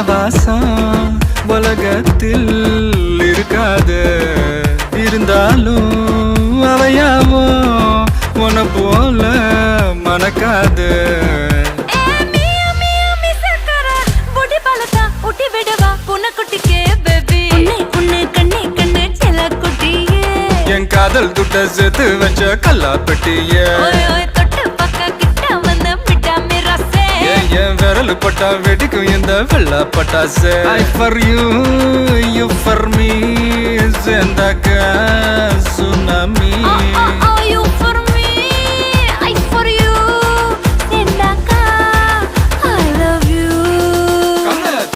வாசம் உலகத்தில் இருக்காது, இருந்தாலும் அவையாவோ உன போல மணக்காது. என் காதல் துட்ட சேர்த்து வச்ச கல்லா பெட்டியே, என் விரல் பட்டா வெடிக்கும் இந்த வெள்ளா பட்டாசு. I for you, you for me, சேர்ந்தாக்க சுனாமி. You for